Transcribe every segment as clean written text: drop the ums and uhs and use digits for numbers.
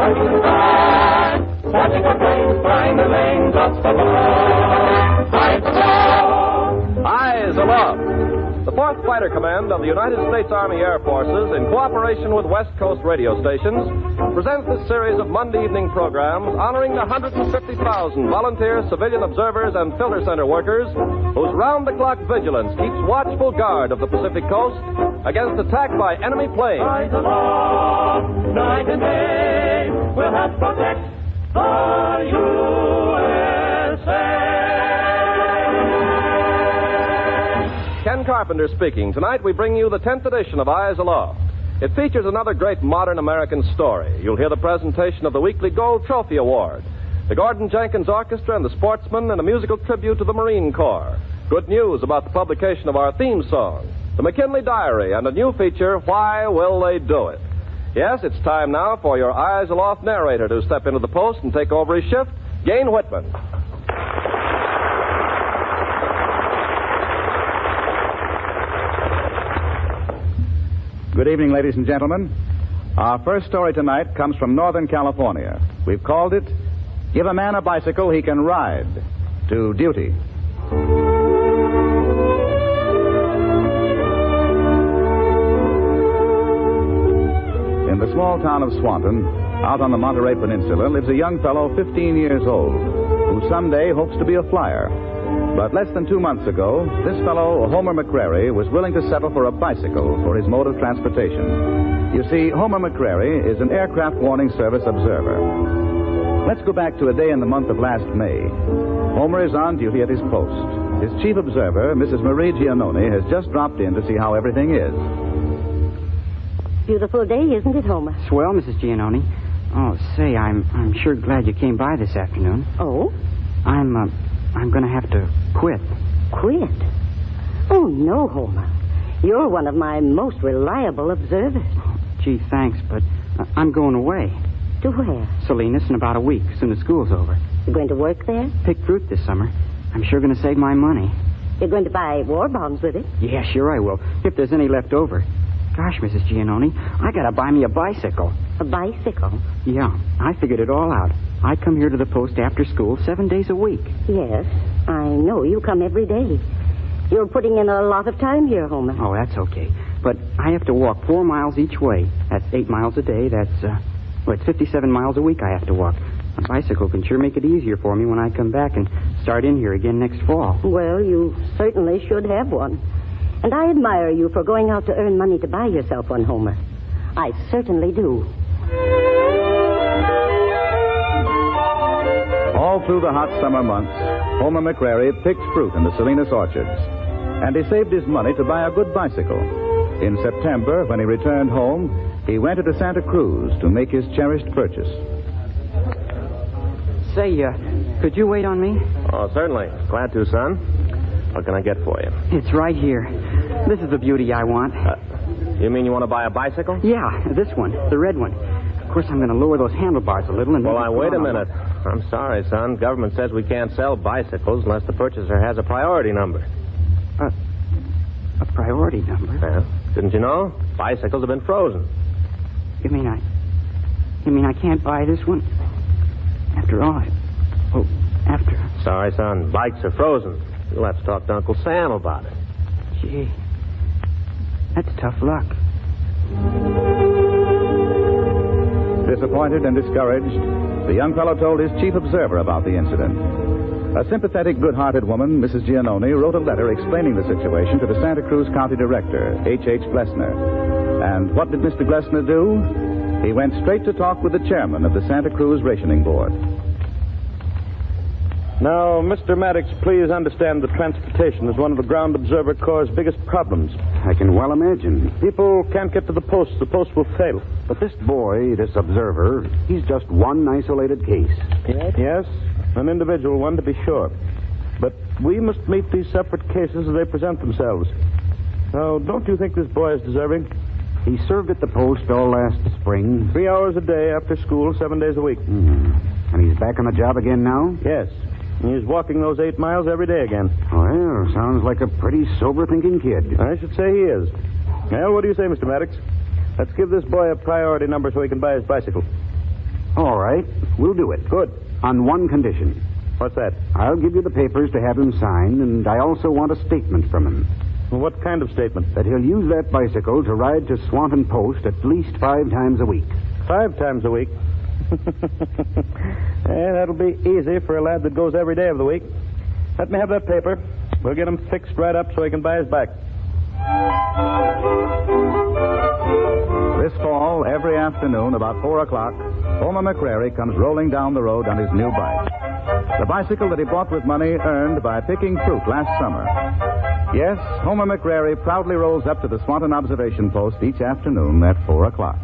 Ocean side, watching a plane flying the lanes up above. Eyes Aloft. The 4th Fighter Command of the United States Army Air Forces, in cooperation with West Coast radio stations, presents this series of Monday evening programs honoring the 150,000 volunteer civilian observers and filter center workers whose round-the-clock vigilance keeps watchful guard of the Pacific coast against attack by enemy planes. Eyes aloft, night and day, we'll help protect the USA. Ken Carpenter speaking. Tonight we bring you the 10th edition of Eyes Aloft. It features another great modern American story. You'll hear the presentation of the weekly Gold Trophy Award, the Gordon Jenkins Orchestra and the Sportsmen, and a musical tribute to the Marine Corps. Good news about the publication of our theme song, the McKinley Diary, and a new feature, Why Will They Do It? Yes, it's time now for your Eyes Aloft narrator to step into the post and take over his shift, Gain Whitman. Good evening, ladies and gentlemen. Our first story tonight comes from Northern California. We've called it, Give a Man a Bicycle He Can Ride to Duty. In the small town of Swanton, out on the Monterey Peninsula, lives a young fellow 15 years old who someday hopes to be a flyer. But less than 2 months ago, this fellow, Homer McCrary, was willing to settle for a bicycle for his mode of transportation. You see, Homer McCrary is an aircraft warning service observer. Let's go back to a day in the month of last May. Homer is on duty at his post. His chief observer, Mrs. Marie Giannone, has just dropped in to see how everything is. Beautiful day, isn't it, Homer? Swell, Mrs. Giannone. Oh, say, I'm sure glad you came by this afternoon. Oh? I'm going to have to quit. Quit? Oh, no, Homer. You're one of my most reliable observers. Oh, gee, thanks, but I'm going away. To where? Salinas in about a week, soon as school's over. You're going to work there? Pick fruit this summer. I'm sure going to save my money. You're going to buy war bonds with it? Yeah, sure I will, if there's any left over. Gosh, Mrs. Giannone, I got to buy me a bicycle. A bicycle? Yeah, I figured it all out. I come here to the post after school 7 days a week. Yes, I know. You come every day. You're putting in a lot of time here, Homer. Oh, that's okay. But I have to walk 4 miles each way. That's 8 miles a day. It's 57 miles a week I have to walk. A bicycle can sure make it easier for me when I come back and start in here again next fall. Well, you certainly should have one. And I admire you for going out to earn money to buy yourself one, Homer. I certainly do. All through the hot summer months, Homer McCrary picked fruit in the Salinas orchards. And he saved his money to buy a good bicycle. In September, when he returned home, he went to Santa Cruz to make his cherished purchase. Say, could you wait on me? Oh, certainly. Glad to, son. What can I get for you? It's right here. This is the beauty I want. You mean you want to buy a bicycle? Yeah, this one, the red one. Of course, I'm going to lower those handlebars a little and... Well, wait a minute. I'm sorry, son. Government says we can't sell bicycles unless the purchaser has a priority number. A priority number? Yeah. Didn't you know? Bicycles have been frozen. You mean I can't buy this one? After all, after... Sorry, son. Bikes are frozen. You'll have to talk to Uncle Sam about it. Gee, that's tough luck. Disappointed and discouraged, the young fellow told his chief observer about the incident. A sympathetic, good-hearted woman, Mrs. Giannone, wrote a letter explaining the situation to the Santa Cruz County Director, H.H. Glessner. And what did Mr. Glessner do? He went straight to talk with the chairman of the Santa Cruz Rationing Board. Now, Mr. Maddox, please understand that transportation is one of the Ground Observer Corps' biggest problems. I can well imagine. People can't get to the post. The post will fail. But this boy, this observer, he's just one isolated case. Yes, an individual one, to be sure. But we must meet these separate cases as they present themselves. Now, don't you think this boy is deserving? He served at the post all last spring. 3 hours a day after school, 7 days a week. And he's back on the job again now? Yes. And he's walking those 8 miles every day again. Well, sounds like a pretty sober-thinking kid. I should say he is. Well, what do you say, Mr. Maddox? Let's give this boy a priority number so he can buy his bicycle. All right, we'll do it. Good. On one condition. What's that? I'll give you the papers to have him sign, and I also want a statement from him. Well, what kind of statement? That he'll use that bicycle to ride to Swanton Post at least 5 times a week. 5 times a week? That'll be easy for a lad that goes every day of the week. Let me have that paper. We'll get him fixed right up so he can buy his bike. This fall, every afternoon about 4 o'clock, Homer McCrary comes rolling down the road on his new bike. The bicycle that he bought with money earned by picking fruit last summer. Yes, Homer McCrary proudly rolls up to the Swanton observation post each afternoon at 4 o'clock.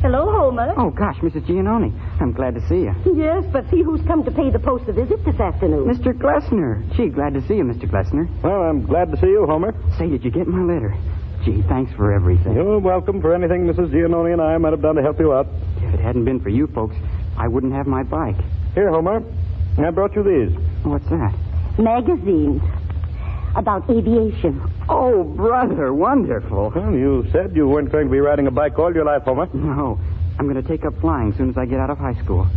Hello, Homer. Oh, gosh, Mrs. Giannone. I'm glad to see you. Yes, but see who's come to pay the post a visit this afternoon. Mr. Glessner. Gee, glad to see you, Mr. Glessner. Well, I'm glad to see you, Homer. Say, did you get my letter? Gee, thanks for everything. You're welcome for anything Mrs. Giannone and I might have done to help you out. If it hadn't been for you folks, I wouldn't have my bike. Here, Homer. I brought you these. What's that? Magazines about aviation. Oh, brother, wonderful. Well, you said you weren't going to be riding a bike all your life, Homer. No, I'm going to take up flying as soon as I get out of high school.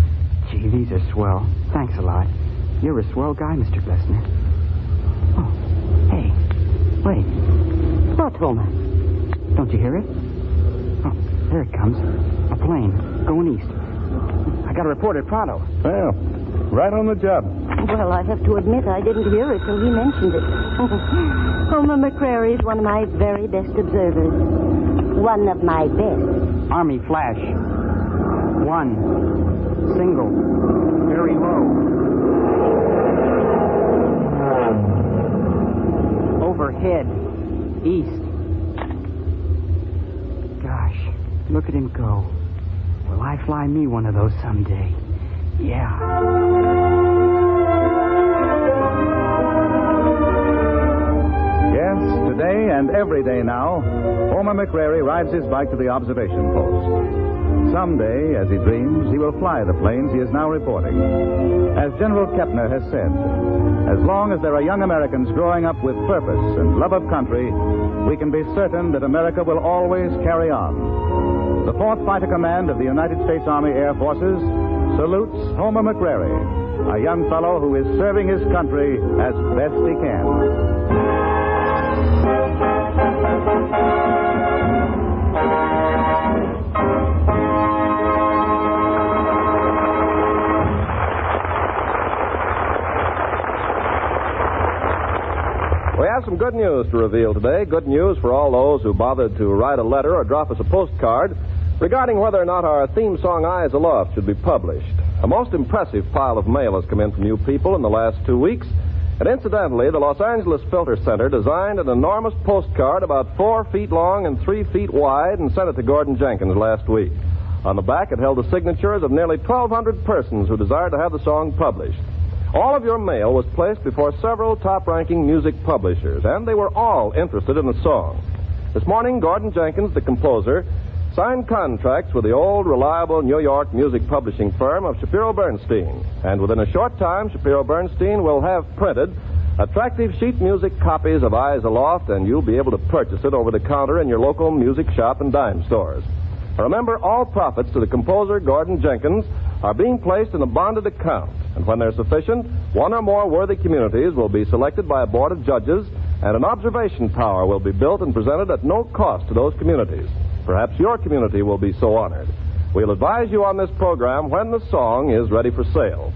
Gee, these are swell. Thanks a lot. You're a swell guy, Mr. Glessner. Oh, hey, wait. What, Homer? Don't you hear it? Oh, there it comes. A plane going east. I got a report at Prado. Well, right on the job. Well, I have to admit I didn't hear it till he mentioned it. Homer McCrary is one of my very best observers. One of my best. Army flash. 1. Single. Very low. Overhead. East. Gosh, look at him go. Will I fly me one of those someday? Yeah. Yes, today and every day now, Homer McCrary rides his bike to the observation post. Someday, as he dreams, he will fly the planes he is now reporting. As General Kepner has said, as long as there are young Americans growing up with purpose and love of country, we can be certain that America will always carry on. The 4th Fighter Command of the United States Army Air Forces salutes Homer McCrary, a young fellow who is serving his country as best he can. We have some good news to reveal today. Good news for all those who bothered to write a letter or drop us a postcard regarding whether or not our theme song, Eyes Aloft, should be published. A most impressive pile of mail has come in from you people in the last 2 weeks. And incidentally, the Los Angeles Filter Center designed an enormous postcard about 4 feet long and 3 feet wide and sent it to Gordon Jenkins last week. On the back, it held the signatures of nearly 1,200 persons who desired to have the song published. All of your mail was placed before several top-ranking music publishers, and they were all interested in the song. This morning, Gordon Jenkins, the composer, signed contracts with the old, reliable New York music publishing firm of Shapiro Bernstein. And within a short time, Shapiro Bernstein will have printed attractive sheet music copies of Eyes Aloft, and you'll be able to purchase it over the counter in your local music shop and dime stores. Remember, all profits to the composer, Gordon Jenkins, are being placed in a bonded account. And when they're sufficient, one or more worthy communities will be selected by a board of judges, and an observation tower will be built and presented at no cost to those communities. Perhaps your community will be so honored. We'll advise you on this program when the song is ready for sale.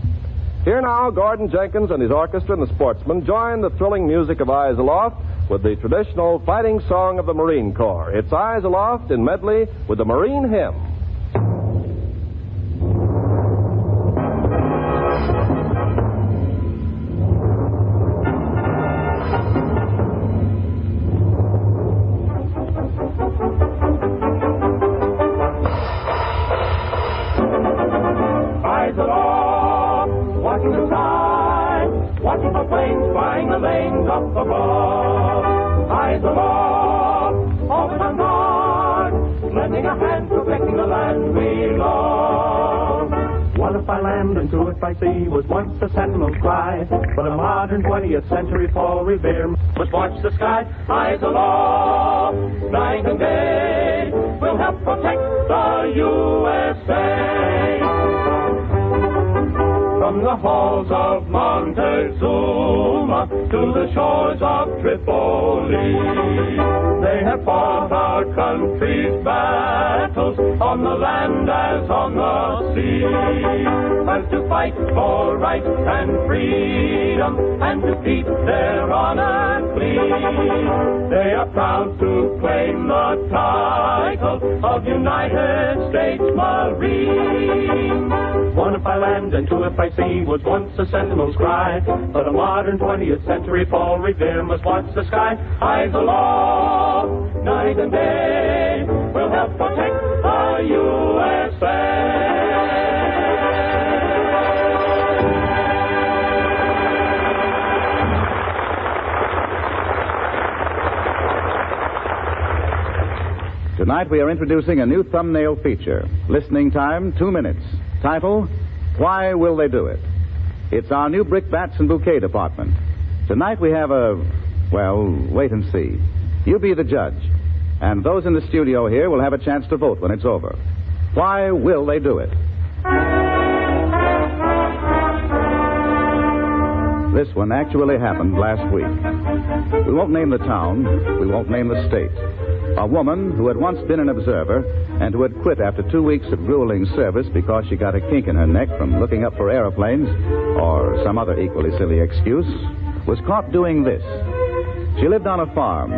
Here now, Gordon Jenkins and his orchestra and the Sportsmen join the thrilling music of Eyes Aloft with the traditional fighting song of the Marine Corps. It's Eyes Aloft in medley with the Marine Hymn. Eyes aloft, watching the sky, watching the planes flying the lanes up above. Eyes aloft, always on guard, lending a hand, protecting the land we love. One if by land and two if by sea was once the sentinel's cry, but a modern 20th century Paul Revere must watch the sky. Eyes aloft, night and day. We'll help protect the USA. From the halls of Montezuma to the shores of Tripoli, they have fought our country's battles on the land as on the sea, as to fight for right and freedom and to keep their honor clean. They are proud to claim the title of United States Marine. One if I land and two if I sea was once a sentinel's cry, but a modern 20th century Paul Revere must watch the sky. Eyes aloft, night and day, we'll help protect the USA. Tonight we are introducing a new thumbnail feature. Listening time, 2 minutes. Title, Why Will They Do It? It's our new brickbats and bouquet department. Tonight we have wait and see. You be the judge. And those in the studio here will have a chance to vote when it's over. Why will they do it? This one actually happened last week. We won't name the town. We won't name the state. A woman who had once been an observer and who had quit after 2 weeks of grueling service because she got a kink in her neck from looking up for airplanes or some other equally silly excuse, was caught doing this. She lived on a farm.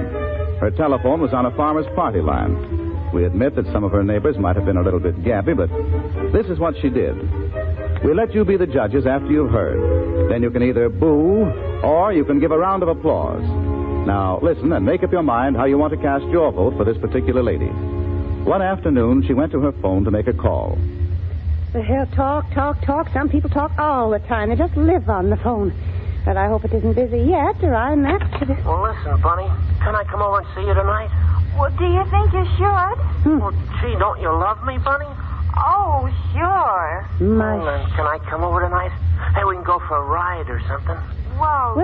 Her telephone was on a farmer's party line. We admit that some of her neighbors might have been a little bit gappy, but this is what she did. We let you be the judges after you've heard. Then you can either boo or you can give a round of applause. Now, listen and make up your mind how you want to cast your vote for this particular lady. One afternoon, she went to her phone to make a call. Well, talk. Some people talk all the time. They just live on the phone. But I hope it isn't busy yet, or I'm apt to... Well, listen, Bunny. Can I come over and see you tonight? Well, do you think you should? Well, gee, don't you love me, Bunny? Oh, sure. My... Can I come over tonight? Hey, we can go for a ride or something. Well,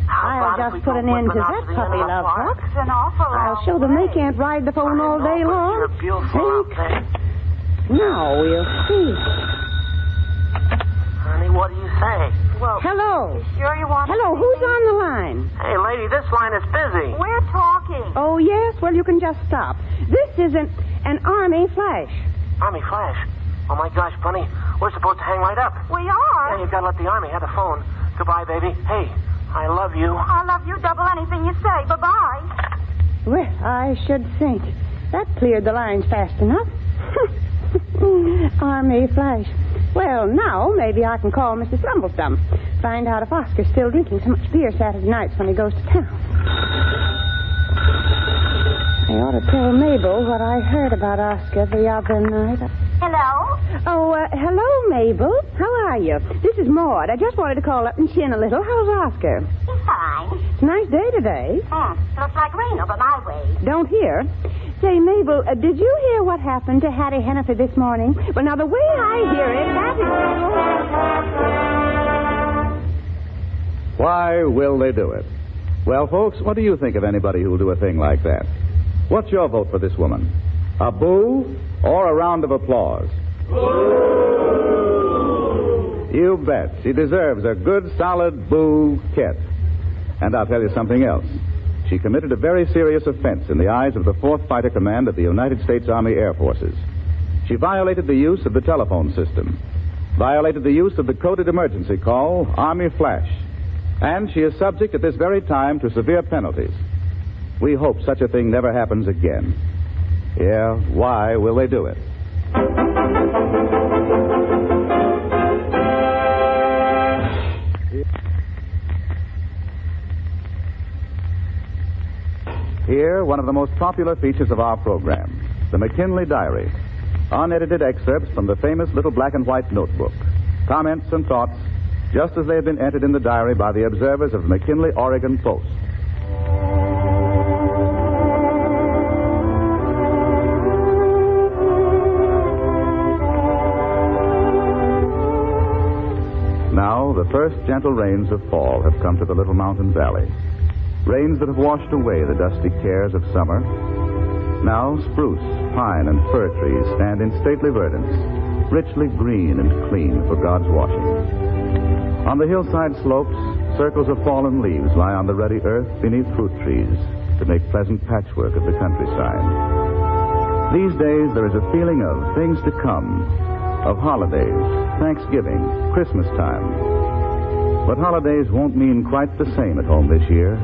How I'll about if we just put go an end to whipping out that the puppy end of the love park? talk. it's an awful I'll long show them they way. can't ride the phone all day I know, but long. You're beautiful out there. Now we'll see. Honey, what do you say? Well, Hello. you sure you want Hello, to see who's me? on the line? Hey, lady, this line is busy. We're talking. Oh, yes? Well, you can just stop. This is an Army flash. Army Flash. Oh, my gosh, Bunny. We're supposed to hang right up. We are. Yeah, you've got to let the Army have the phone. Goodbye, baby. Hey, I love you. I love you double anything you say. Bye-bye. Well, I should think. That cleared the lines fast enough. Army flash. Well, now maybe I can call Mr. Slumblestum. Find out if Oscar's still drinking so much beer Saturday nights when he goes to town. I ought to tell Mabel what I heard about Oscar the other night. Hello? Oh, hello, Mabel. How are you? This is Maud. I just wanted to call up and chin a little. How's Oscar? He's fine. It's a nice day today. Looks like rain over my way. Don't hear. Say, Mabel, did you hear what happened to Hattie Hennifer this morning? Well, now, the way I hear it, Hattie... Why will they do it? Well, folks, what do you think of anybody who'll do a thing like that? What's your vote for this woman? A boo or a round of applause? Boo! You bet. She deserves a good, solid boo-ket. And I'll tell you something else. She committed a very serious offense in the eyes of the 4th Fighter Command of the United States Army Air Forces. She violated the use of the telephone system, violated the use of the coded emergency call, Army Flash, and she is subject at this very time to severe penalties. We hope such a thing never happens again. Yeah, why will they do it? Here, one of the most popular features of our program, the McKinley Diary. Unedited excerpts from the famous little black and white notebook. Comments and thoughts, just as they have been entered in the diary by the observers of the McKinley, Oregon Post. Now, the first gentle rains of fall have come to the little mountain valley. Rains that have washed away the dusty cares of summer, Now spruce, pine, and fir trees stand in stately verdance, richly green and clean for God's washing. On the hillside slopes, circles of fallen leaves lie on the ruddy earth beneath fruit trees to make pleasant patchwork of the countryside. These days, there is a feeling of things to come, of holidays, Thanksgiving, Christmas time. But holidays won't mean quite the same at home this year.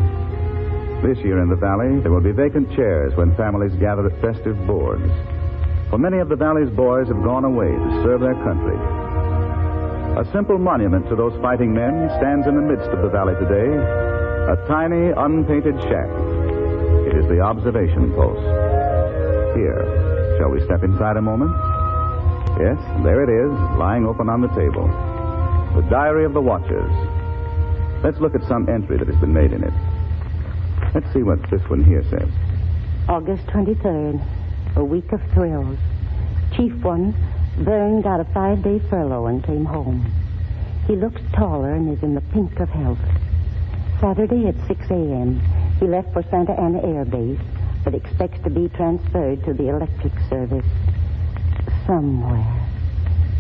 This year in the Valley, there will be vacant chairs when families gather at festive boards. For many of the Valley's boys have gone away to serve their country. A simple monument to those fighting men stands in the midst of the Valley today, a tiny, unpainted shack. It is the observation post. Here, shall we step inside a moment? Yes, there it is, lying open on the table. The Diary of the Watchers. Let's look at some entry that has been made in it. Let's see what this one here says. August 23rd, a week of thrills. Chief one, Vern, got a 5-day furlough and came home. He looks taller and is in the pink of health. Saturday at 6 a.m., he left for Santa Ana Air Base, but expects to be transferred to the electric service somewhere.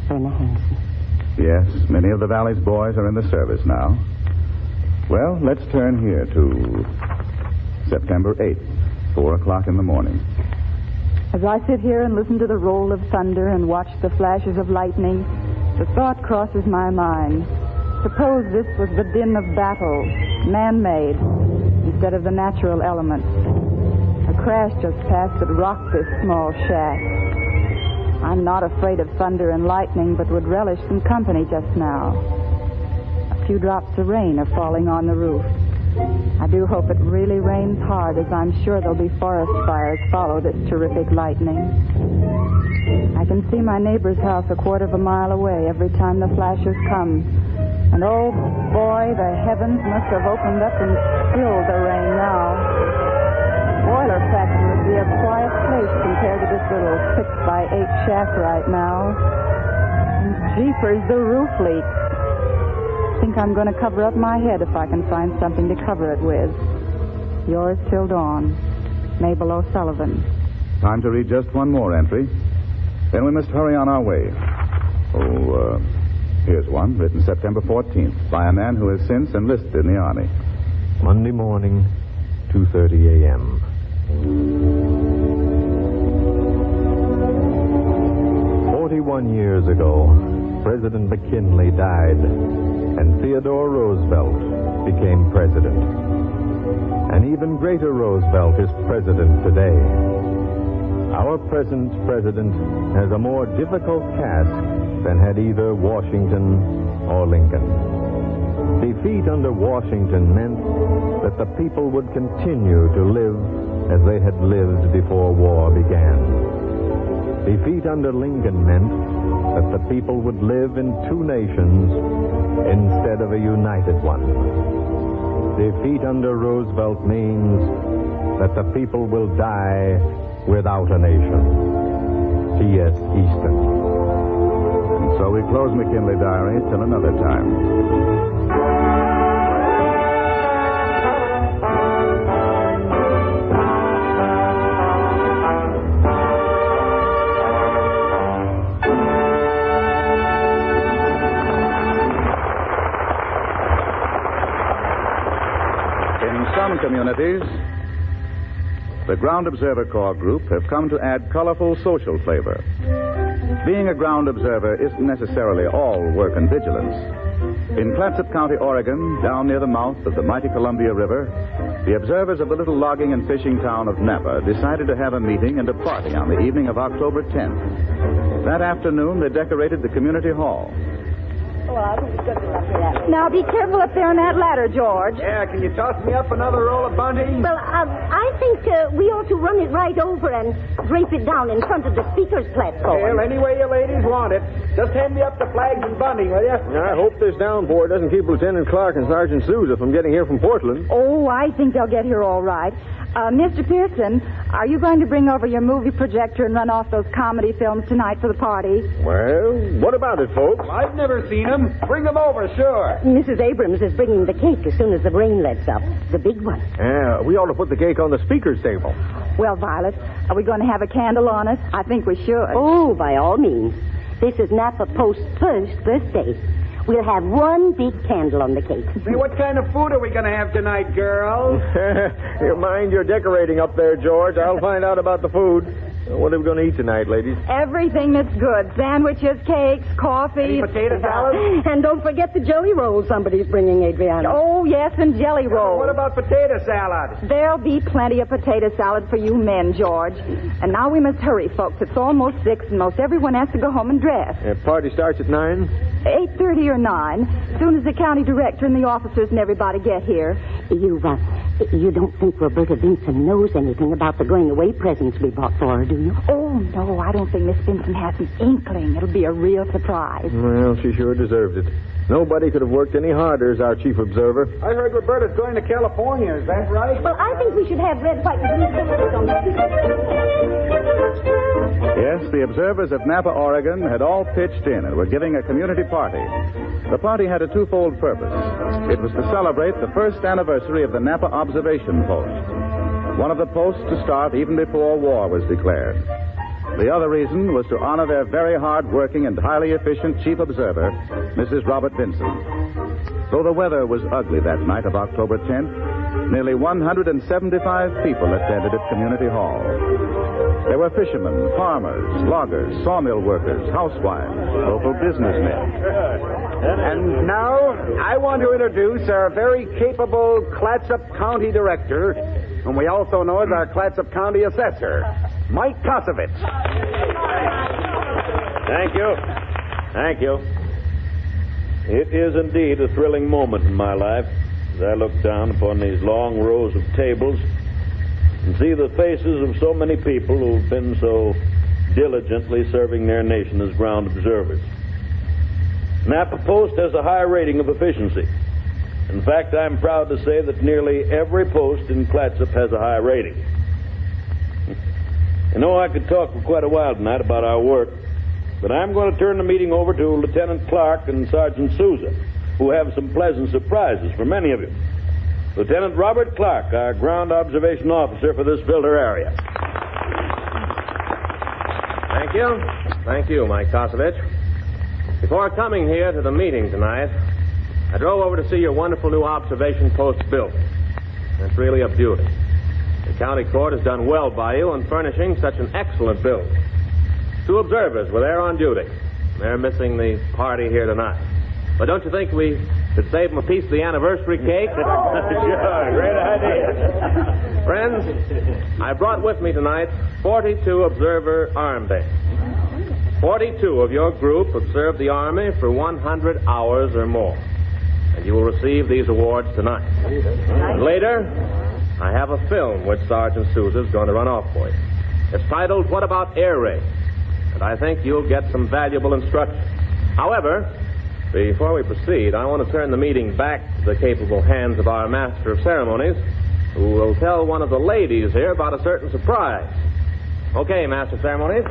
Verna Hansen. Yes, many of the Valley's boys are in the service now. Well, let's turn here to September 8th, 4 o'clock in the morning. As I sit here and listen to the roll of thunder and watch the flashes of lightning, the thought crosses my mind. Suppose this was the din of battle, man-made, instead of the natural element. A crash just passed that rocked this small shack. I'm not afraid of thunder and lightning, but would relish some company just now. A few drops of rain are falling on the roof. I do hope it really rains hard, as I'm sure there'll be forest fires follow this terrific lightning. I can see my neighbor's house a quarter of a mile away every time the flashes come. And oh boy, the heavens must have opened up and spilled the rain now. Boiler factory would be a quiet place compared to this little 6x8 shack right now. And jeepers, the roof leaks. I think I'm going to cover up my head if I can find something to cover it with. Yours till dawn, Mabel O'Sullivan. Time to read just one more entry. Then we must hurry on our way. Here's one, written September 14th, by a man who has since enlisted in the Army. Monday morning, 2:30 a.m. 41 years ago, President McKinley died, and Theodore Roosevelt became president. An even greater Roosevelt is president today. Our present president has a more difficult task than had either Washington or Lincoln. Defeat under Washington meant that the people would continue to live as they had lived before war began. Defeat under Lincoln meant that the people would live in two nations instead of a united one. Defeat under Roosevelt means that the people will die without a nation. T.S. Easton. And so we close McKinley Diary till another time. Some communities, the Ground Observer Corps group have come to add colorful social flavor. Being a ground observer isn't necessarily all work and vigilance. In Clatsop County, Oregon, down near the mouth of the mighty Columbia River, the observers of the little logging and fishing town of Napa decided to have a meeting and a party on the evening of October 10th. That afternoon, they decorated the community hall. Now, be careful up there on that ladder, George. Yeah, can you toss me up another roll of bunting? Well, I think we ought to run it right over and drape it down in front of the speaker's platform. Well, any way you ladies want it. Just hand me up the flags and bunting, will you? I hope this downpour doesn't keep Lieutenant Clark and Sergeant Sousa from getting here from Portland. Oh, I think they'll get here all right. Mr. Pearson, are you going to bring over your movie projector and run off those comedy films tonight for the party? Well, what about it, folks? I've never seen them. Bring them over, sure. Mrs. Abrams is bringing the cake as soon as the rain lets up. The big one. Yeah, we ought to put the cake on the speaker's table. Well, Violet, are we going to have a candle on it? I think we should. Oh, by all means. This is Napa Post's first birthday. We'll have one big candle on the cake. Say, what kind of food are we going to have tonight, girls? You mind your decorating up there, George. I'll find out about the food. What are we going to eat tonight, ladies? Everything that's good. Sandwiches, cakes, coffee. Any potato salad? And don't forget the jelly rolls somebody's bringing, Adriana. Oh, yes, and jelly rolls. What about potato salad? There'll be plenty of potato salad for you men, George. And now we must hurry, folks. It's almost 6, and most everyone has to go home and dress. Party starts at 9? 8:30 or 9, as soon as the county director and the officers and everybody get here. You don't think Roberta Vinson knows anything about the going-away presents we bought for her, do you? Oh, no, I don't think Miss Vinson has an inkling. It'll be a real surprise. Well, she sure deserved it. Nobody could have worked any harder as our chief observer. I heard Roberta's going to California. Is that right? Well, I think we should have red, white, and blue symbols on the Yes, the observers of Napa, Oregon had all pitched in and were giving a community party. The party had a twofold purpose. It was to celebrate the first anniversary of the Napa Observation Post, one of the posts to start even before war was declared. The other reason was to honor their very hard-working and highly efficient chief observer, Mrs. Robert Vinson. Though the weather was ugly that night of October 10th, nearly 175 people attended at Community Hall. There were fishermen, farmers, loggers, sawmill workers, housewives, local businessmen. And now, I want to introduce our very capable Clatsop County Director, whom we also know as our Clatsop County Assessor, Mike Kosovitz. Thank you. Thank you. It is indeed a thrilling moment in my life as I look down upon these long rows of tables and see the faces of so many people who've been so diligently serving their nation as ground observers. Napa Post has a high rating of efficiency. In fact, I'm proud to say that nearly every post in Clatsop has a high rating. You know, I could talk for quite a while tonight about our work, but I'm going to turn the meeting over to Lieutenant Clark and Sergeant Souza, who have some pleasant surprises for many of you. Lieutenant Robert Clark, our ground observation officer for this filter area. Thank you. Thank you, Mike Kosovitz. Before coming here to the meeting tonight, I drove over to see your wonderful new observation post built. It's really a beauty. The county court has done well by you in furnishing such an excellent build. 2 observers were there on duty. They're missing the party here tonight. But don't you think we should save them a piece of the anniversary cake? Sure, great idea. Friends, I brought with me tonight 42 observer armbands. 42 of your group observed the Army for 100 hours or more. And you will receive these awards tonight. And later, I have a film which Sergeant Sousa's going to run off for you. It's titled, What About Air Raid? And I think you'll get some valuable instruction. However, before we proceed, I want to turn the meeting back to the capable hands of our Master of Ceremonies, who will tell one of the ladies here about a certain surprise. Okay, Master of Ceremonies.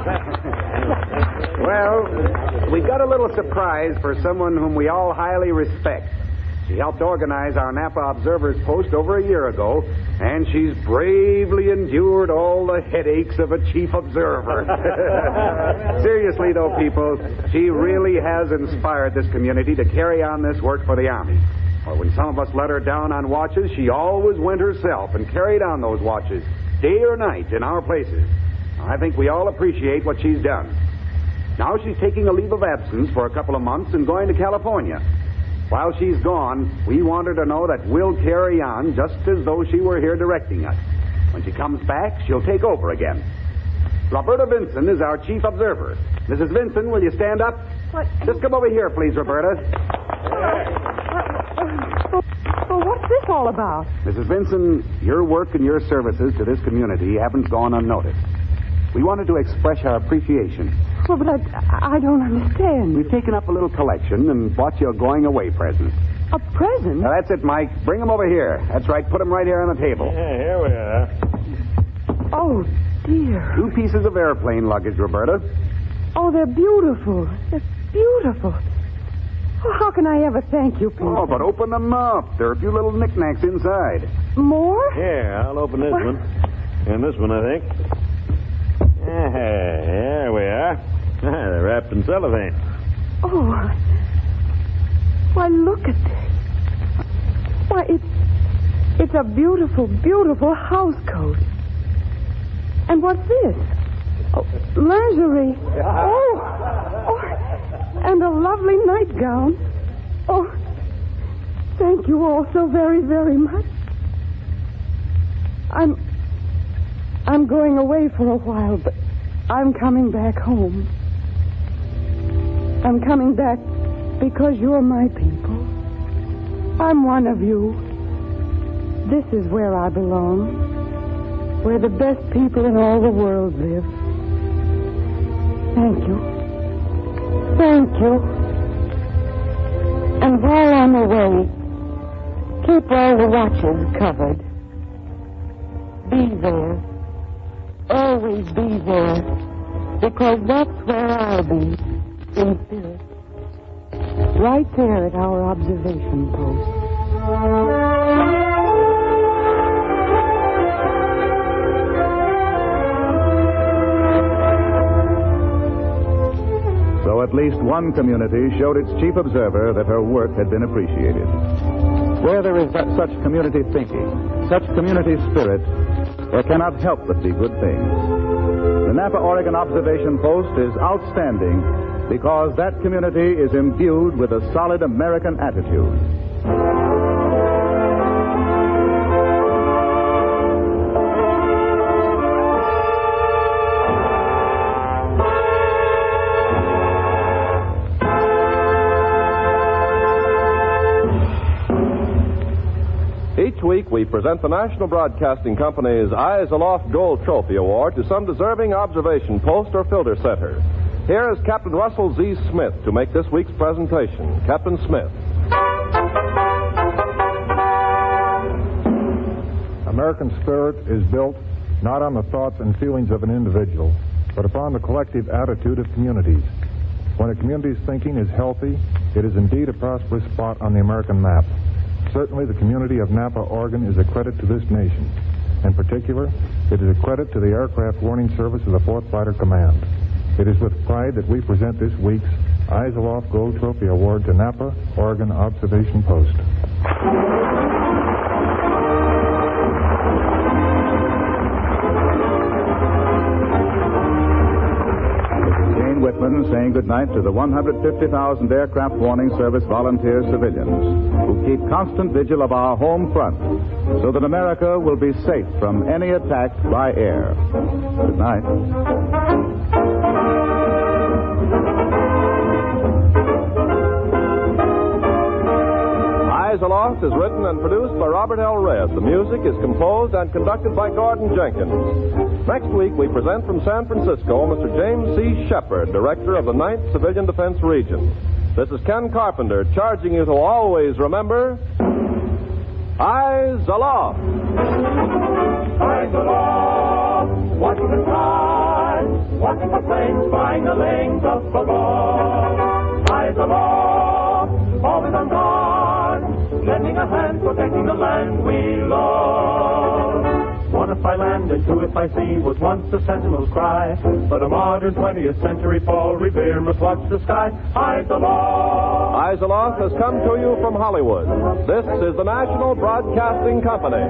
Well, we got a little surprise for someone whom we all highly respect. She helped organize our Napa Observer's Post over a year ago, and she's bravely endured all the headaches of a chief observer. Seriously, though, people, she really has inspired this community to carry on this work for the Army. Or when some of us let her down on watches, she always went herself and carried on those watches, day or night, in our places. I think we all appreciate what she's done. Now she's taking a leave of absence for a couple of months and going to California. While she's gone, we want her to know that we'll carry on just as though she were here directing us. When she comes back, she'll take over again. Roberta Vinson is our chief observer. Mrs. Vinson, will you stand up? What? Just come over here, please, Roberta. Well, what's this all about? Mrs. Vinson, your work and your services to this community haven't gone unnoticed. We wanted to express our appreciation. Well, but I don't understand. We've taken up a little collection and bought you a going-away present. A present? Now, that's it, Mike. Bring them over here. That's right. Put them right here on the table. Yeah, here we are. Oh, dear. 2 pieces of airplane luggage, Roberta. Oh, they're beautiful. They're beautiful. Oh, how can I ever thank you, Peter? Oh, but open them up. There are a few little knickknacks inside. More? Here, I'll open this one. And this one, I think. There we are. They're wrapped in cellophane. Oh, why, look at this. Why, it's a beautiful, beautiful house coat. And what's this? Oh, lingerie. Oh, and a lovely nightgown. Oh, thank you all so very, very much. I'm going away for a while, but I'm coming back home. I'm coming back because you're my people. I'm one of you. This is where I belong, where the best people in all the world live. Thank you. Thank you. And while I'm away, keep all the watches covered. Be there. Always be there. Because that's where I'll be, in spirit. Right there at our observation post. So at least one community showed its chief observer that her work had been appreciated. Where there is such community thinking, such community spirit, there cannot help but be good things. The Napa, Oregon observation post is outstanding because that community is imbued with a solid American attitude. Each week, we present the National Broadcasting Company's Eyes Aloft Gold Trophy Award to some deserving observation post or filter setter. Here is Captain Russell Z. Smith to make this week's presentation. Captain Smith. American spirit is built not on the thoughts and feelings of an individual, but upon the collective attitude of communities. When a community's thinking is healthy, it is indeed a prosperous spot on the American map. Certainly, the community of Napa, Oregon is a credit to this nation. In particular, it is a credit to the Aircraft Warning Service of the 4th Fighter Command. It is with pride that we present this week's Eyes Aloft Gold Trophy Award to Napa, Oregon Observation Post. Whitman saying goodnight to the 150,000 Aircraft Warning Service volunteer civilians who keep constant vigil of our home front so that America will be safe from any attack by air. Good night. Eyes Aloft is written and produced by Robert L. Redd. The music is composed and conducted by Gordon Jenkins. Next week, we present from San Francisco Mr. James C. Shepard, Director of the 9th Civilian Defense Region. This is Ken Carpenter, charging you to always remember, Eyes Aloft. Eyes aloft, watching the sky, watching the planes flying the lanes up above. Eyes aloft, always on guard, lending a hand, protecting the land we love. One if by land and two if by sea was once the sentinel's cry. But a modern 20th century Paul Revere must watch the sky. Eyes aloft. Eyes Aloft has come to you from Hollywood. This is the National Broadcasting Company.